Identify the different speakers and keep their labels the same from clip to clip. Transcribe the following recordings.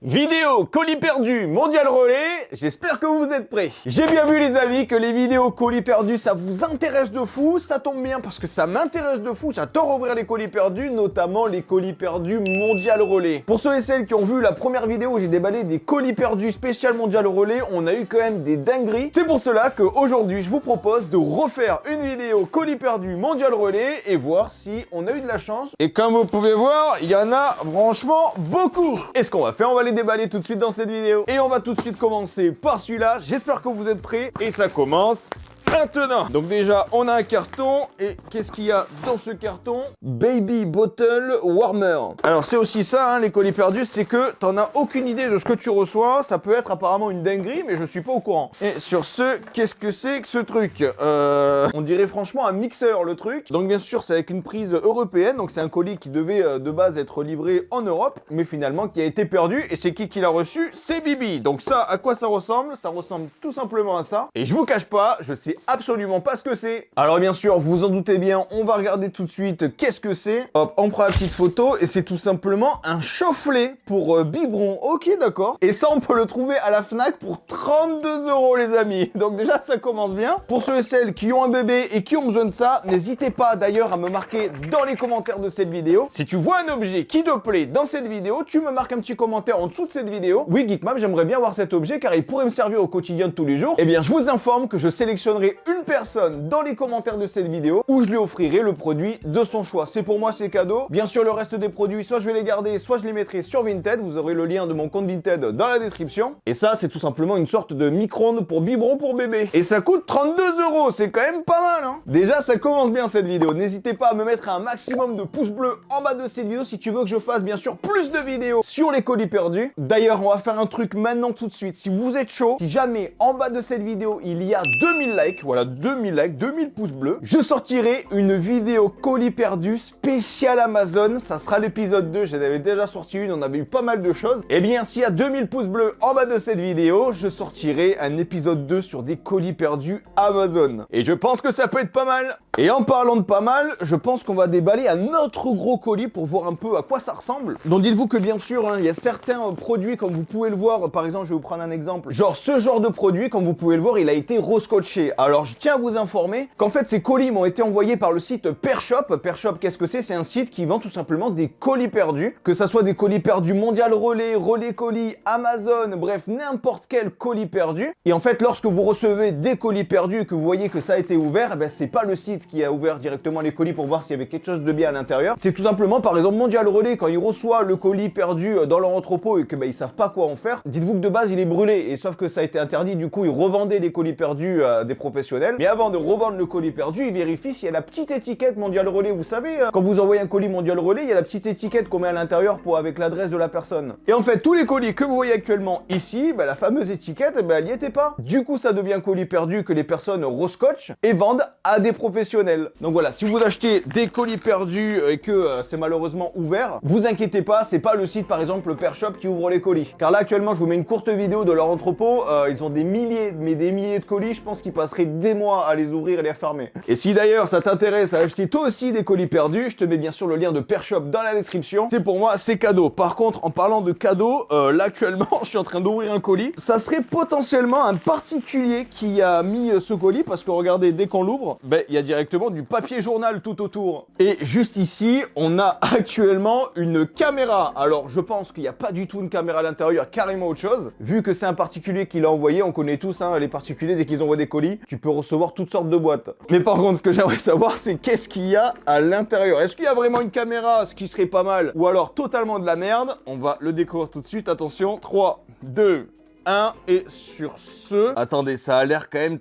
Speaker 1: Vidéo colis perdu mondial relais, j'espère que vous êtes prêts. J'ai bien vu les amis que les vidéos colis perdus ça vous intéresse de fou, ça tombe bien parce que ça m'intéresse de fou, j'adore ouvrir les colis perdus, notamment les colis perdus mondial relais. Pour ceux et celles qui ont vu la première vidéo où j'ai déballé des colis perdus spécial mondial relais, on a eu quand même des dingueries. C'est pour cela qu'aujourd'hui je vous propose de refaire une vidéo colis perdus mondial relais et voir si on a eu de la chance. Et comme vous pouvez voir, il y en a franchement beaucoup. Et ce qu'on va faire, on va les déballer tout de suite dans cette vidéo. Et on va tout de suite commencer par celui-là. J'espère que vous êtes prêts. Et ça commence maintenant. Donc déjà, on a un carton. Et qu'est-ce qu'il y a dans ce carton? Baby Bottle Warmer. Alors c'est aussi ça, hein, les colis perdus, c'est que t'en as aucune idée de ce que tu reçois. Ça peut être apparemment une dinguerie, mais je suis pas au courant. Et sur ce, qu'est-ce que c'est que ce truc? On dirait franchement un mixeur, le truc. Donc bien sûr, c'est avec une prise européenne. Donc c'est un colis qui devait de base être livré en Europe, mais finalement qui a été perdu. Et c'est qui l'a reçu? C'est Bibi. Donc ça, à quoi ça ressemble? Ça ressemble tout simplement à ça. Et je vous cache pas, je sais absolument pas ce que c'est. Alors bien sûr, vous en doutez bien, on va regarder tout de suite qu'est-ce que c'est. Hop, on prend la petite photo et c'est tout simplement un chauffe-lait pour biberon. Ok, d'accord. Et ça, on peut le trouver à la Fnac pour 32 € les amis. Donc déjà, ça commence bien. Pour ceux et celles qui ont un bébé et qui ont besoin de ça, n'hésitez pas d'ailleurs à me marquer dans les commentaires de cette vidéo. Si tu vois un objet qui te plaît dans cette vidéo, tu me marques un petit commentaire en dessous de cette vidéo. Oui, Geekmap, j'aimerais bien voir cet objet car il pourrait me servir au quotidien de tous les jours. Eh bien, je vous informe que je sélectionnerai une personne dans les commentaires de cette vidéo où je lui offrirai le produit de son choix. C'est pour moi, c'est cadeau. Bien sûr, le reste des produits, soit je vais les garder, soit je les mettrai sur Vinted. Vous aurez le lien de mon compte Vinted dans la description. Et ça, c'est tout simplement une sorte de micro-ondes pour biberon pour bébé. Et ça coûte 32 €. C'est quand même pas mal, hein. Déjà, ça commence bien cette vidéo. N'hésitez pas à me mettre un maximum de pouces bleus en bas de cette vidéo si tu veux que je fasse, bien sûr, plus de vidéos sur les colis perdus. D'ailleurs, on va faire un truc maintenant tout de suite. Si vous êtes chaud, si jamais en bas de cette vidéo, il y a 2000 likes, voilà, 2000 likes, 2000 pouces bleus, je sortirai une vidéo colis perdu spéciale Amazon. Ça sera l'épisode 2, j'en avais déjà sorti une, on avait eu pas mal de choses. Et bien, s'il y a 2000 pouces bleus en bas de cette vidéo, je sortirai un épisode 2 sur des colis perdus Amazon. Et je pense que ça peut être pas mal. Et en parlant de pas mal, je pense qu'on va déballer un autre gros colis pour voir un peu à quoi ça ressemble. Donc dites-vous que bien sûr, hein, il y a certains produits, comme vous pouvez le voir, par exemple, je vais vous prendre un exemple. Genre, ce genre de produit, comme vous pouvez le voir, il a été rescotché. Alors, je tiens à vous informer qu'en fait, ces colis m'ont été envoyés par le site Pershop. Pershop, qu'est-ce que c'est? C'est un site qui vend tout simplement des colis perdus. Que ça soit des colis perdus mondial relais, relais colis, Amazon, bref, n'importe quel colis perdu. Et en fait, lorsque vous recevez des colis perdus et que vous voyez que ça a été ouvert, eh ben, c'est pas le site qui a ouvert directement les colis pour voir s'il y avait quelque chose de bien à l'intérieur. C'est tout simplement, par exemple, Mondial Relais, quand il reçoit le colis perdu dans leur entrepôt et que ils savent pas quoi en faire, dites-vous que de base il est brûlé, et sauf que ça a été interdit, du coup ils revendaient les colis perdus à des professionnels. Mais avant de revendre le colis perdu, ils vérifient s'il y a la petite étiquette Mondial Relais. Vous savez, quand vous envoyez un colis Mondial Relais, il y a la petite étiquette qu'on met à l'intérieur pour avec l'adresse de la personne. Et en fait, tous les colis que vous voyez actuellement ici, la fameuse étiquette, elle n'y était pas. Du coup, ça devient colis perdu que les personnes rescotchent et vendent à des professionnels. Donc voilà, si vous achetez des colis perdus et que c'est malheureusement ouvert, vous inquiétez pas, c'est pas le site par exemple Pershop qui ouvre les colis. Car là actuellement, je vous mets une courte vidéo de leur entrepôt, ils ont des milliers, mais des milliers de colis, je pense qu'ils passeraient des mois à les ouvrir et les refermer. Et si d'ailleurs ça t'intéresse à acheter toi aussi des colis perdus, je te mets bien sûr le lien de Pershop dans la description. C'est pour moi, c'est cadeau. Par contre, en parlant de cadeau, là actuellement, je suis en train d'ouvrir un colis. Ça serait potentiellement un particulier qui a mis ce colis, parce que regardez, dès qu'on l'ouvre, il y a directement du papier journal tout autour. Et juste ici, on a actuellement une caméra. Alors, je pense qu'il n'y a pas du tout une caméra à l'intérieur, carrément autre chose. Vu que c'est un particulier qui l'a envoyé, on connaît tous hein, les particuliers, dès qu'ils envoient des colis, tu peux recevoir toutes sortes de boîtes. Mais par contre, ce que j'aimerais savoir, c'est qu'est-ce qu'il y a à l'intérieur. Est-ce qu'il y a vraiment une caméra, ce qui serait pas mal, ou alors totalement de la merde? On va le découvrir tout de suite. Attention, 3, 2, 1, et sur ce... Attendez, ça a l'air quand même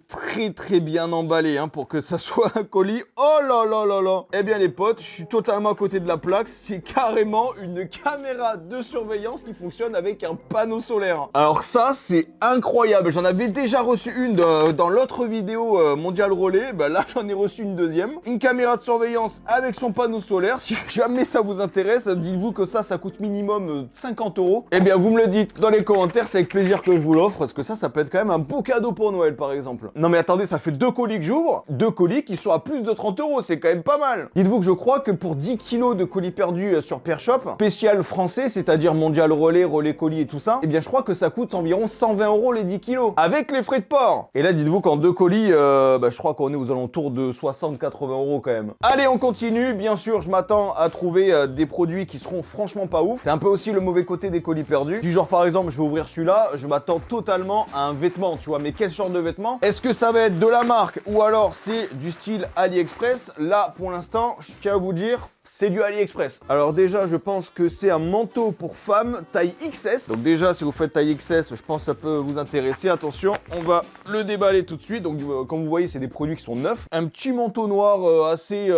Speaker 1: très bien emballé hein, pour que ça soit un colis. Oh là là là là. Eh bien les potes, je suis totalement à côté de la plaque. C'est carrément une caméra de surveillance qui fonctionne avec un panneau solaire. Alors ça, c'est incroyable. J'en avais déjà reçu une dans l'autre vidéo Mondial Relais. Là, j'en ai reçu une deuxième. Une caméra de surveillance avec son panneau solaire. Si jamais ça vous intéresse, dites-vous que ça coûte minimum 50 €. Eh bien, vous me le dites dans les commentaires. C'est avec plaisir que que je vous l'offre parce que ça peut être quand même un beau cadeau pour Noël par exemple. Non mais attendez, ça fait 2 colis que j'ouvre, 2 colis qui sont à plus de 30 €, c'est quand même pas mal. Dites-vous que je crois que pour 10 kilos de colis perdus sur Pershop, spécial français, c'est-à-dire mondial relais, relais colis et tout ça, eh bien je crois que ça coûte environ 120 € les 10 kilos, avec les frais de port. Et là dites-vous qu'en 2 colis, je crois qu'on est aux alentours de 60-80 € quand même. Allez, on continue, bien sûr je m'attends à trouver des produits qui seront franchement pas ouf. C'est un peu aussi le mauvais côté des colis perdus. Du genre par exemple, je vais ouvrir celui-là, je m'attends totalement à un vêtement, tu vois, mais quel genre de vêtement? Est-ce que ça va être de la marque ou alors c'est du style AliExpress? Là, pour l'instant, je tiens à vous dire, c'est du AliExpress. Alors déjà, je pense que c'est un manteau pour femme taille XS. Donc déjà, si vous faites taille XS, je pense que ça peut vous intéresser. Attention, on va le déballer tout de suite. Donc comme vous voyez, c'est des produits qui sont neufs. Un petit manteau noir assez...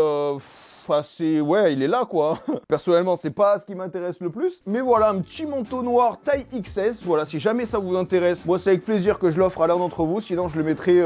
Speaker 1: ouais, il est là quoi. Personnellement, c'est pas ce qui m'intéresse le plus. Mais voilà, un petit manteau noir taille XS. Voilà, si jamais ça vous intéresse, moi c'est avec plaisir que je l'offre à l'un d'entre vous. Sinon, je le mettrai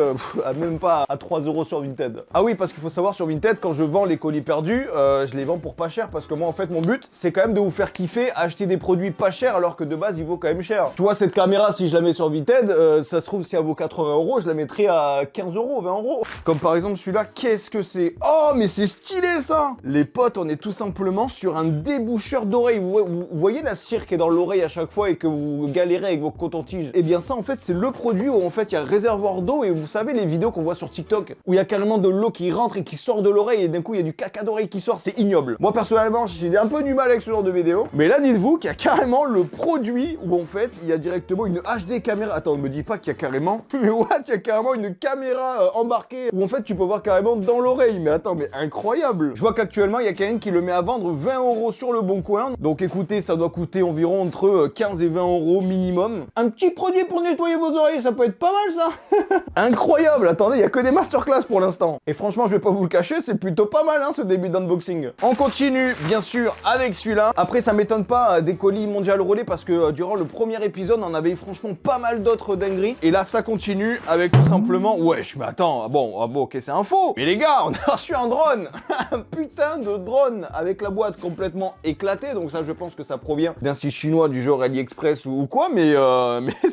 Speaker 1: même pas à 3 € sur Vinted. Ah oui, parce qu'il faut savoir sur Vinted, quand je vends les colis perdus, je les vends pour pas cher. Parce que moi, en fait, mon but, c'est quand même de vous faire kiffer, acheter des produits pas chers alors que de base, il vaut quand même cher. Tu vois, cette caméra, si je la mets sur Vinted, ça se trouve, si elle vaut 80 €, je la mettrai à 15 €, 20 €. Comme par exemple celui-là, qu'est-ce que c'est? Oh, mais c'est stylé ça! Les potes, on est tout simplement sur un déboucheur d'oreille. Vous voyez la cire qui est dans l'oreille à chaque fois et que vous galérez avec vos cotons-tiges? Eh bien ça, en fait, c'est le produit où en fait il y a un réservoir d'eau et vous savez les vidéos qu'on voit sur TikTok où il y a carrément de l'eau qui rentre et qui sort de l'oreille et d'un coup il y a du caca d'oreille qui sort, c'est ignoble. Moi personnellement, j'ai un peu du mal avec ce genre de vidéo. Mais là, dites-vous qu'il y a carrément le produit où en fait il y a directement une HD caméra. Attends, ne me dis pas qu'il y a carrément... Mais what? Il y a carrément une caméra embarquée où en fait tu peux voir carrément dans l'oreille. Mais attends, mais incroyable! Je vois qu'actuellement, il y a quelqu'un qui le met à vendre 20 € sur le bon coin. Donc écoutez, ça doit coûter environ entre 15 et 20 € minimum. Un petit produit pour nettoyer vos oreilles, ça peut être pas mal ça. Incroyable! Attendez, il y a que des masterclass pour l'instant. Et franchement, je vais pas vous le cacher, c'est plutôt pas mal hein, ce début d'unboxing. On continue, bien sûr, avec celui-là. Après, ça m'étonne pas des colis mondial relais parce que durant le premier épisode, on avait franchement pas mal d'autres dingueries. Et là, ça continue avec tout simplement... Wesh, mais attends, bon, ok, c'est un faux. Mais les gars, on a reçu un drone. Un putain de drone avec la boîte complètement éclatée. Donc ça, je pense que ça provient d'un site chinois du genre AliExpress ou quoi. Mais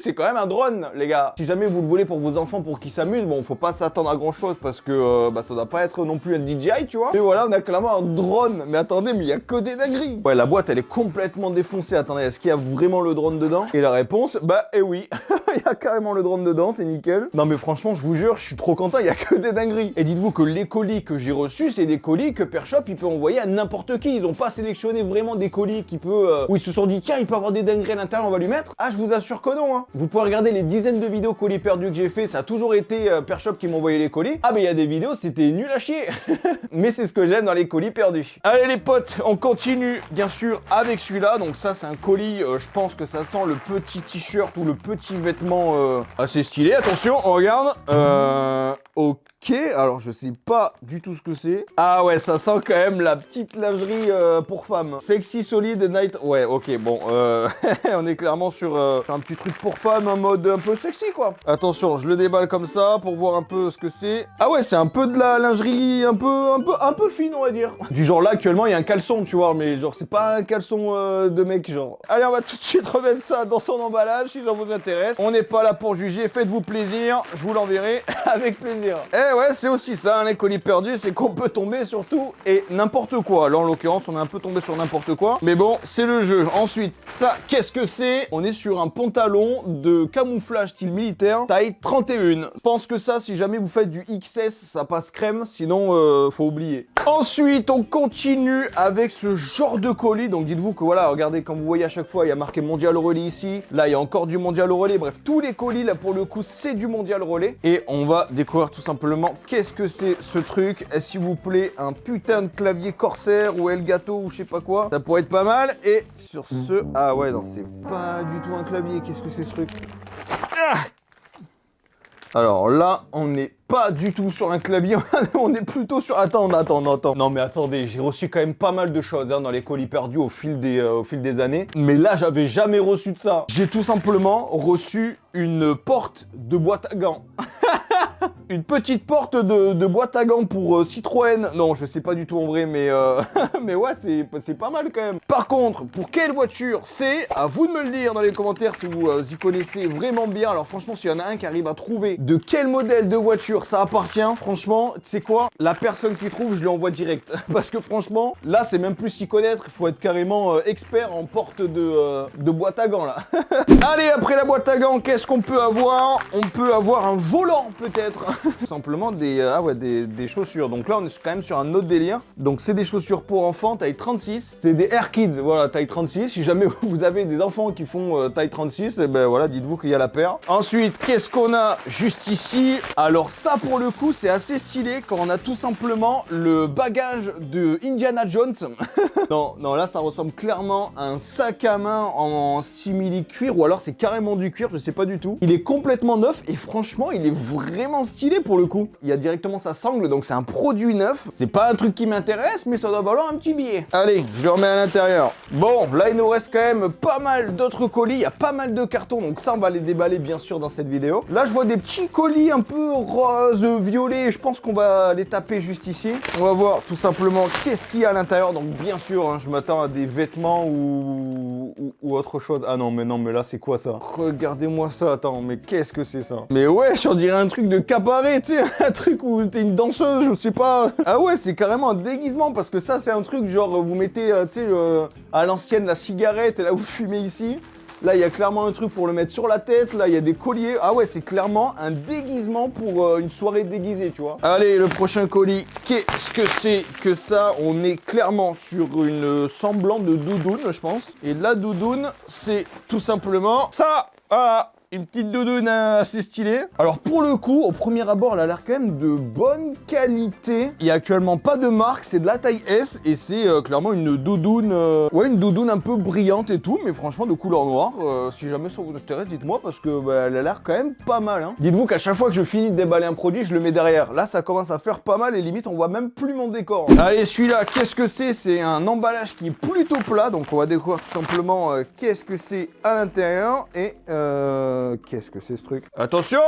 Speaker 1: c'est quand même un drone, les gars. Si jamais vous le voulez pour vos enfants, pour qu'ils s'amusent, bon, faut pas s'attendre à grand chose parce que ça doit pas être non plus un DJI, tu vois. Mais voilà, on a clairement un drone. Mais attendez, mais il y a que des dingueries. Ouais, la boîte, elle est complètement défoncée. Attendez, est-ce qu'il y a vraiment le drone dedans? Et la réponse, oui. Il y a carrément le drone dedans, c'est nickel. Non mais franchement, je vous jure, je suis trop content, il y a que des dingueries. Et dites-vous que les colis que j'ai reçus, c'est des colis que Pershop, il peut envoyer à n'importe qui. Ils ont pas sélectionné vraiment des colis qui peut... où ils se sont dit, tiens, il peut avoir des dingueries à l'intérieur, on va lui mettre. Ah, je vous assure que non, hein. Vous pouvez regarder les dizaines de vidéos colis perdus que j'ai fait, ça a toujours été Pershop qui m'a envoyé les colis. Ah, mais il y a des vidéos, c'était nul à chier. Mais c'est ce que j'aime dans les colis perdus. Allez les potes, on continue, bien sûr, avec celui-là. Donc ça, c'est un colis, je pense que ça sent le petit t-shirt ou le petit vêtement assez stylé. Attention, on regarde. Ok, alors je sais pas du tout ce que c'est. Ah ouais, ça sent quand même la petite lingerie pour femmes. Sexy, solide, night... Ouais, ok, bon, on est clairement sur un petit truc pour femmes, en mode un peu sexy, quoi. Attention, je le déballe comme ça pour voir un peu ce que c'est. Ah ouais, c'est un peu de la lingerie un peu fine, on va dire. Du genre là, actuellement, il y a un caleçon, tu vois, mais genre, c'est pas un caleçon de mec, genre. Allez, on va tout de suite remettre ça dans son emballage, si ça vous intéresse. On n'est pas là pour juger, faites-vous plaisir, je vous l'enverrai avec plaisir. Eh ouais, c'est aussi ça, hein, les colis perdus, c'est qu'on peut tomber sur tout et n'importe quoi. Là, en l'occurrence, on est un peu tombé sur n'importe quoi. Mais bon, c'est le jeu. Ensuite, ça, qu'est-ce que c'est? On est sur un pantalon de camouflage style militaire, taille 31. Je pense que ça, si jamais vous faites du XS, ça passe crème, sinon, faut oublier. Ensuite, on continue avec ce genre de colis. Donc, dites-vous que voilà, regardez, comme vous voyez à chaque fois, il y a marqué Mondial Relais ici. Là, il y a encore du Mondial Relais. Bref, tous les colis, là, pour le coup, c'est du Mondial Relais. Et on va découvrir tout simplement qu'est-ce que c'est ce truc. Est-ce s'il vous plaît, un putain de clavier Corsair ou Elgato ou je sais pas quoi. Ça pourrait être pas mal. Et sur ce... Ah ouais, non, c'est pas du tout un clavier. Qu'est-ce que c'est ce truc? Alors là, on n'est pas du tout sur un clavier, on est plutôt sur... Attends. Non mais attendez, j'ai reçu quand même pas mal de choses hein, dans les colis perdus au fil des années. Mais là, j'avais jamais reçu de ça. J'ai tout simplement reçu une porte de boîte à gants. une petite porte de boîte à gants pour Citroën. Non, je sais pas du tout en vrai, mais, mais ouais, c'est pas mal quand même. Par contre, pour quelle voiture c'est? À vous de me le dire dans les commentaires si vous y connaissez vraiment bien. Alors franchement, s'il y en a un qui arrive à trouver de quel modèle de voiture ça appartient, franchement, tu sais quoi? La personne qui trouve, je lui envoie direct. Parce que franchement, là, c'est même plus s'y connaître. Il faut être carrément expert en porte de boîte à gants, là. Allez, après la boîte à gants, qu'est-ce qu'on peut avoir? On peut avoir un volant, peut-être. Tout simplement des chaussures. Donc là, on est quand même sur un autre délire. Donc, c'est des chaussures pour enfants, taille 36. C'est des Air Kids, voilà, taille 36. Si jamais vous avez des enfants qui font taille 36, eh ben voilà, dites-vous qu'il y a la paire. Ensuite, qu'est-ce qu'on a juste ici? Alors ça, pour le coup, c'est assez stylé quand on a tout simplement le bagage de Indiana Jones. Non, là, ça ressemble clairement à un sac à main en simili-cuir, ou alors c'est carrément du cuir, je sais pas du tout. Il est complètement neuf et franchement, il est vraiment stylé pour le coup. Il y a directement sa sangle, donc c'est un produit neuf. C'est pas un truc qui m'intéresse, mais ça doit valoir un petit billet. Allez, je le remets à l'intérieur. Bon, là, il nous reste quand même pas mal d'autres colis. Il y a pas mal de cartons, donc ça, on va les déballer bien sûr dans cette vidéo. Là, je vois des petits colis un peu rose, violet. Je pense qu'on va les taper juste ici. On va voir tout simplement qu'est-ce qu'il y a à l'intérieur. Donc bien sûr, hein, je m'attends à des vêtements ou autre chose. Ah non, mais là, c'est quoi ça? Regardez-moi ça. Attends, mais qu'est-ce que c'est ça? Mais ouais, on dirait un truc de cabaret, tu sais, un truc où t'es une danseuse, je sais pas. Ah ouais, c'est carrément un déguisement parce que ça, c'est un truc genre vous mettez, tu sais, à l'ancienne la cigarette et là vous fumez ici. Là, il y a clairement un truc pour le mettre sur la tête. Là, il y a des colliers. Ah ouais, c'est clairement un déguisement pour une soirée déguisée, tu vois. Allez, le prochain colis. Qu'est-ce que c'est que ça? On est clairement sur une semblant de doudoune, je pense. Et la doudoune, c'est tout simplement ça. Voilà. Une petite doudoune assez stylée. Alors pour le coup, au premier abord, elle a l'air quand même de bonne qualité. Il n'y a actuellement pas de marque, c'est de la taille S et c'est clairement une doudoune, ouais, une doudoune un peu brillante et tout, mais franchement de couleur noire. Si jamais ça vous intéresse, dites-moi parce que bah, elle a l'air quand même pas mal. Hein. Dites-vous qu'à chaque fois que je finis de déballer un produit, je le mets derrière. Là, ça commence à faire pas mal et limite, on voit même plus mon décor. Allez, celui-là, qu'est-ce que c'est? C'est un emballage qui est plutôt plat, donc on va découvrir tout simplement qu'est-ce que c'est à l'intérieur et qu'est-ce que c'est ce truc? Attention!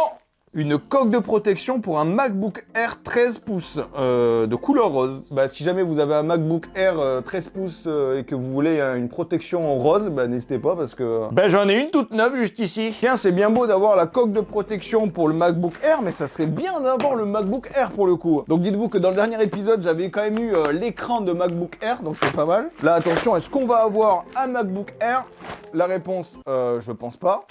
Speaker 1: Une coque de protection pour un MacBook Air 13 pouces de couleur rose. Bah, si jamais vous avez un MacBook Air 13 pouces et que vous voulez une protection en rose, bah, n'hésitez pas parce que... Bah, j'en ai une toute neuve juste ici. Tiens, c'est bien beau d'avoir la coque de protection pour le MacBook Air, mais ça serait bien d'avoir le MacBook Air pour le coup. Donc dites-vous que dans le dernier épisode, j'avais quand même eu l'écran de MacBook Air, donc c'est pas mal. Là, attention, est-ce qu'on va avoir un MacBook Air? La réponse, je pense pas.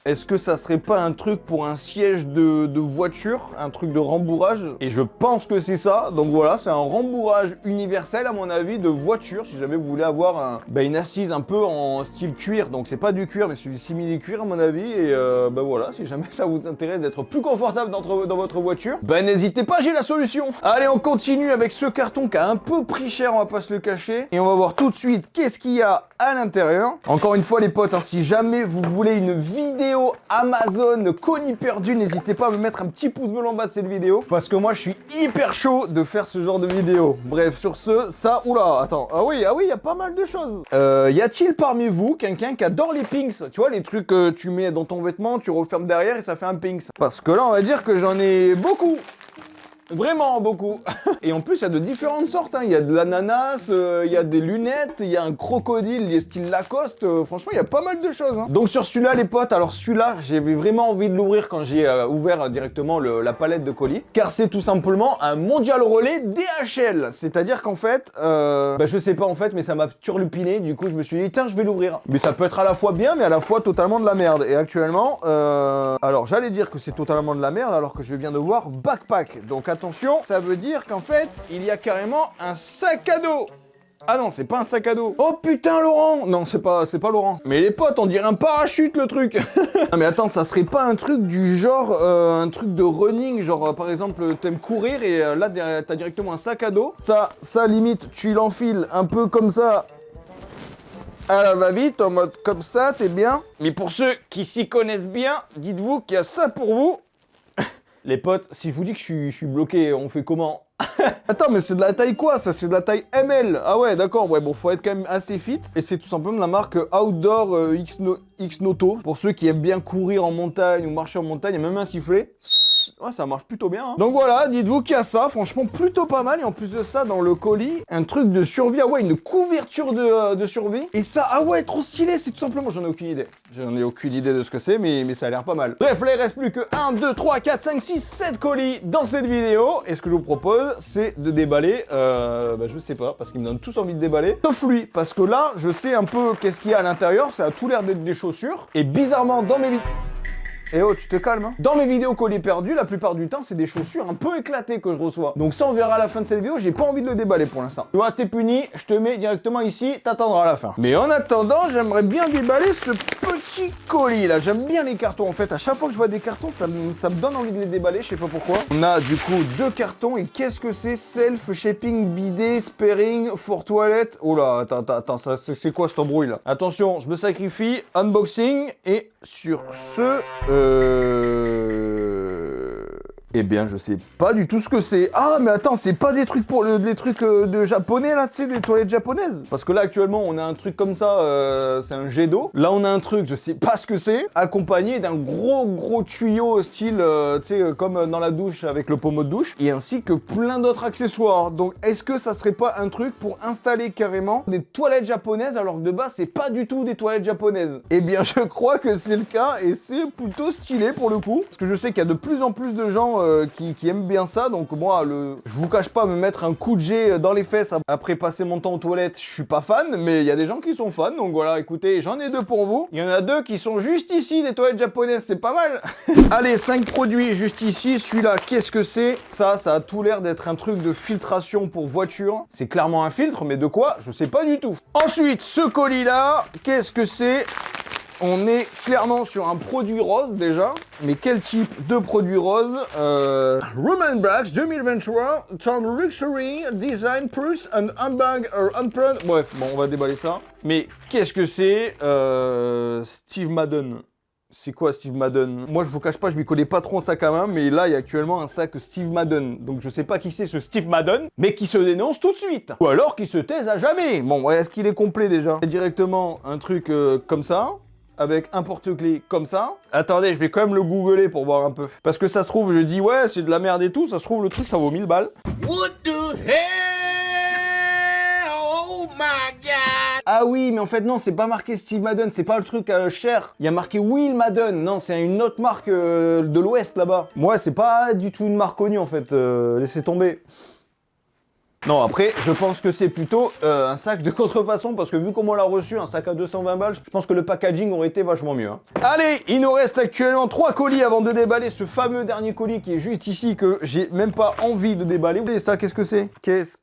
Speaker 1: Est-ce que ça serait pas un truc pour un siège de voiture, un truc de rembourrage? Et je pense que c'est ça. Donc voilà, c'est un rembourrage universel à mon avis de voiture. Si jamais vous voulez avoir une assise un peu en style cuir. Donc c'est pas du cuir, mais c'est du simili-cuir à mon avis. Et voilà, si jamais ça vous intéresse d'être plus confortable dans votre voiture, n'hésitez pas, j'ai la solution. Allez, on continue avec ce carton qui a un peu pris cher, on va pas se le cacher. Et on va voir tout de suite qu'est-ce qu'il y a à l'intérieur. Encore une fois les potes, hein, si jamais vous voulez une vidéo Amazon colis perdu, n'hésitez pas à me mettre un petit pouce bleu en bas de cette vidéo parce que moi je suis hyper chaud de faire ce genre de vidéo. Bref, sur ce, ça, oula, attends, ah oui, il y a pas mal de choses. Y a-t-il parmi vous quelqu'un qui adore les pinks? Tu vois, les trucs que tu mets dans ton vêtement, tu refermes derrière et ça fait un pinks. Parce que là, on va dire que j'en ai beaucoup. Vraiment beaucoup. Et en plus, il y a de différentes sortes. Hein. Il y a de l'ananas, il y a des lunettes, il y a un crocodile, des styles Lacoste. Franchement, il y a pas mal de choses. Hein. Donc sur celui-là, les potes, alors celui-là, j'avais vraiment envie de l'ouvrir quand j'ai ouvert directement la palette de colis. Car c'est tout simplement un Mondial Relais DHL. C'est-à-dire qu'en fait, je sais pas en fait, mais ça m'a turlupiné. Du coup, je me suis dit, tiens, je vais l'ouvrir. Mais ça peut être à la fois bien, mais à la fois totalement de la merde. Et actuellement, alors j'allais dire que c'est totalement de la merde, alors que je viens de voir Backpack. Donc attention, ça veut dire qu'en fait, il y a carrément un sac à dos. Ah non, c'est pas un sac à dos. Oh putain, Laurent! Non, c'est pas Laurent. Mais les potes, on dirait un parachute, le truc. Ah mais attends, ça serait pas un truc du genre, un truc de running, genre par exemple, t'aimes courir et là, t'as directement un sac à dos. Ça limite, tu l'enfiles un peu comme ça. À la va-vite, en mode comme ça, t'es bien. Mais pour ceux qui s'y connaissent bien, dites-vous qu'il y a ça pour vous. Les potes, si je vous dis que je suis bloqué, on fait comment? Attends, mais c'est de la taille quoi ça? C'est de la taille ML. Ah ouais, d'accord, ouais, bon, faut être quand même assez fit. Et c'est tout simplement la marque Outdoor X-Noto. Pour ceux qui aiment bien courir en montagne ou marcher en montagne, il y a même un sifflet. Ouais, ça marche plutôt bien. Hein. Donc voilà, dites-vous qu'il y a ça, franchement plutôt pas mal. Et en plus de ça, dans le colis, un truc de survie. Ah ouais, une couverture de survie. Et ça, ah ouais, trop stylé, c'est tout simplement, j'en ai aucune idée. J'en ai aucune idée de ce que c'est, mais ça a l'air pas mal. Bref, là, il reste plus que 1, 2, 3, 4, 5, 6, 7 colis dans cette vidéo. Et ce que je vous propose, c'est de déballer, je sais pas, parce qu'ils me donnent tous envie de déballer. Sauf lui, parce que là, je sais un peu qu'est-ce qu'il y a à l'intérieur. Ça a tout l'air d'être des chaussures. Et bizarrement, dans mes vidéos... Eh oh, tu te calmes, hein. Dans mes vidéos colis perdus, la plupart du temps, c'est des chaussures un peu éclatées que je reçois. Donc ça, on verra à la fin de cette vidéo, j'ai pas envie de le déballer pour l'instant. Tu vois, t'es puni, je te mets directement ici, t'attendras à la fin. Mais en attendant, j'aimerais bien déballer ce petit colis là. J'aime bien les cartons en fait. À chaque fois que je vois des cartons, ça me donne envie de les déballer, je sais pas pourquoi. On a du coup 2 cartons et qu'est-ce que c'est? Self-shaping, bidet, sparing, for toilette. Oh là, attends, c'est quoi cet embrouille là? Attention, je me sacrifie, unboxing et sur ce... Eh bien, je sais pas du tout ce que c'est. Ah, mais attends, c'est pas des trucs pour les trucs de japonais là, tu sais, des toilettes japonaises. Parce que là, actuellement, on a un truc comme ça, c'est un jet d'eau. Là, on a un truc, je sais pas ce que c'est, accompagné d'un gros tuyau style, tu sais, comme dans la douche avec le pommeau de douche, et ainsi que plein d'autres accessoires. Donc, est-ce que ça serait pas un truc pour installer carrément des toilettes japonaises alors que de base, c'est pas du tout des toilettes japonaises? Eh bien, je crois que c'est le cas et c'est plutôt stylé pour le coup. Parce que je sais qu'il y a de plus en plus de gens qui aiment bien ça, donc moi, je vous cache pas, me mettre un coup de jet dans les fesses après passer mon temps aux toilettes, je suis pas fan, mais il y a des gens qui sont fans, donc voilà, écoutez, j'en ai 2 pour vous. Il y en a 2 qui sont juste ici, des toilettes japonaises, c'est pas mal. Allez, 5 produits juste ici, celui-là, qu'est-ce que c'est? Ça a tout l'air d'être un truc de filtration pour voiture. C'est clairement un filtre, mais de quoi? Je sais pas du tout. Ensuite, ce colis-là, qu'est-ce que c'est? On est clairement sur un produit rose déjà, mais quel type de produit rose? Roman Brax 2023, Town Luxury Design Purse and Handbag or Unprint. Bref, bon, on va déballer ça. Mais qu'est-ce que c'est? Steve Madden. C'est quoi Steve Madden? Moi je vous cache pas, je m'y connais pas trop en sac à main, mais là il y a actuellement un sac Steve Madden. Donc je sais pas qui c'est ce Steve Madden, mais qui se dénonce tout de suite. Ou alors qui se taise à jamais. Bon, est-ce qu'il est complet déjà? C'est directement un truc comme ça, avec un porte-clés comme ça. Attendez, je vais quand même le googler pour voir un peu. Parce que ça se trouve, je dis ouais, c'est de la merde et tout, ça se trouve le truc ça vaut 1000 balles. What the hell? Oh my god! Ah oui, mais en fait non, c'est pas marqué Steve Madden, c'est pas le truc cher. Il y a marqué Will Madden, non, c'est une autre marque de l'Ouest là-bas. Moi, c'est pas du tout une marque connue en fait, laissez tomber. Non, après, je pense que c'est plutôt un sac de contrefaçon, parce que vu comment on l'a reçu, un sac à 220 balles, je pense que le packaging aurait été vachement mieux. Hein. Allez, il nous reste actuellement 3 colis avant de déballer ce fameux dernier colis qui est juste ici, que j'ai même pas envie de déballer. Et ça, qu'est-ce que c'est?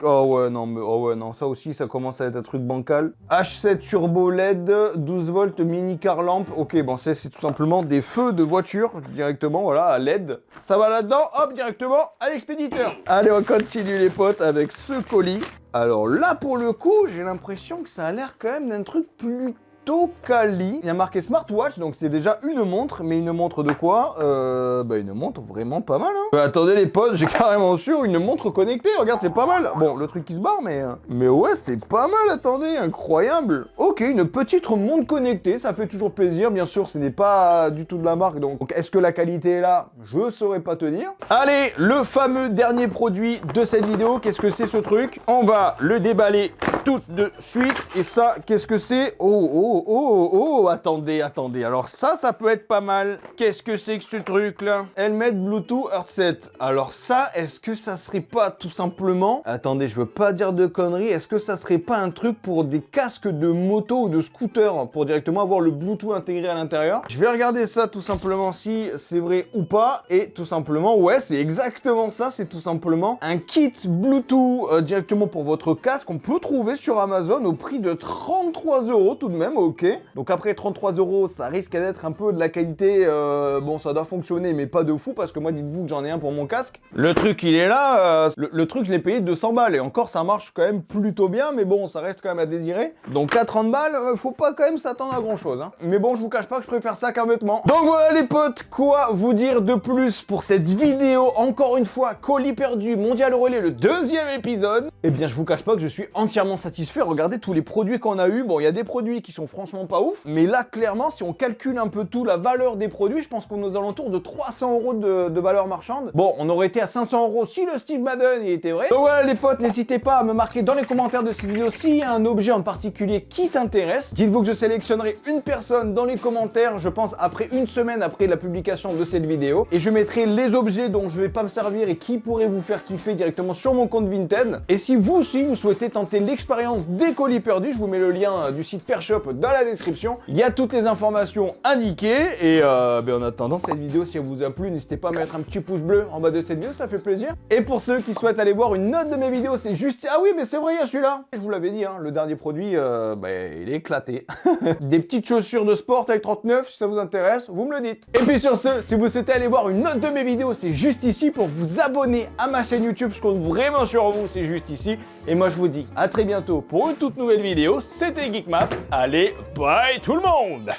Speaker 1: Oh ouais, non, mais oh ouais, non, ça aussi, ça commence à être un truc bancal. H7 Turbo LED, 12 volts mini car lampe. Ok, bon, c'est tout simplement des feux de voiture, directement, voilà, à LED. Ça va là-dedans, hop, directement à l'expéditeur. Allez, on continue les potes avec ce colis. Alors là, pour le coup, j'ai l'impression que ça a l'air quand même d'un truc plutôt quali. Il y a marqué smartwatch, donc c'est déjà une montre, mais une montre de quoi? Une montre vraiment pas mal, hein. Attendez les potes, j'ai carrément sûr une montre connectée, regarde, c'est pas mal. Bon, le truc qui se barre, mais ouais, c'est pas mal, attendez, incroyable. Ok, une petite montre connectée, ça fait toujours plaisir, bien sûr, ce n'est pas du tout de la marque, donc est-ce que la qualité est là? Je saurais pas te dire. Allez, le fameux dernier produit de cette vidéo, qu'est-ce que c'est ce truc? On va le déballer tout de suite, et ça, qu'est-ce que c'est? Oh, attendez, alors ça peut être pas mal. Qu'est-ce que c'est que ce truc-là? Helmet Bluetooth Headset. Alors ça, est-ce que ça serait pas tout simplement... Attendez, je veux pas dire de conneries, est-ce que ça serait pas un truc pour des casques de moto ou de scooter, pour directement avoir le Bluetooth intégré à l'intérieur? Je vais regarder ça tout simplement si c'est vrai ou pas, et tout simplement, ouais, c'est exactement ça, c'est tout simplement un kit Bluetooth directement pour votre casque, on peut trouver sur Amazon au prix de 33 € tout de même, ok. Donc après 33 €, ça risque d'être un peu de la qualité, bon ça doit fonctionner mais pas de fou, parce que moi dites-vous que j'en ai un pour mon casque. Le truc il est là, le truc je l'ai payé 200 balles et encore ça marche quand même plutôt bien, mais bon ça reste quand même à désirer. Donc à 30 balles, faut pas quand même s'attendre à grand chose, hein. Mais bon je vous cache pas que je préfère ça qu'un vêtement. Donc voilà les potes, quoi vous dire de plus pour cette vidéo? Encore une fois, colis perdu, mondial relais, le 2e épisode. Eh bien je vous cache pas que je suis entièrement satisfait. Regardez tous les produits qu'on a eu. Bon, il y a des produits qui sont franchement pas ouf, mais là, clairement, si on calcule un peu tout, la valeur des produits, je pense qu'on est aux alentours de 300 € de valeur marchande. Bon, on aurait été à 500 € si le Steve Madden il était vrai. Donc voilà les potes, n'hésitez pas à me marquer dans les commentaires de cette vidéo s'il y a un objet en particulier qui t'intéresse. Dites-vous que je sélectionnerai une personne dans les commentaires, je pense après une semaine après la publication de cette vidéo, et je mettrai les objets dont je vais pas me servir et qui pourraient vous faire kiffer directement sur mon compte Vinted. Et si vous aussi vous souhaitez tenter l'expérience des colis perdus, je vous mets le lien du site Pershop dans la description. Il y a toutes les informations indiquées. Et en attendant cette vidéo, si elle vous a plu, n'hésitez pas à mettre un petit pouce bleu en bas de cette vidéo, ça fait plaisir. Et pour ceux qui souhaitent aller voir une autre de mes vidéos, c'est juste... Ah oui, mais c'est vrai, il y a celui-là. Je vous l'avais dit, hein, le dernier produit, il est éclaté. Des petites chaussures de sport avec 39, si ça vous intéresse, vous me le dites. Et puis sur ce, si vous souhaitez aller voir une autre de mes vidéos, c'est juste ici. Pour vous abonner à ma chaîne YouTube, je compte vraiment sur vous, c'est juste ici. Et moi je vous dis à très bientôt pour une toute nouvelle vidéo. C'était Geekmap. Allez, bye tout le monde!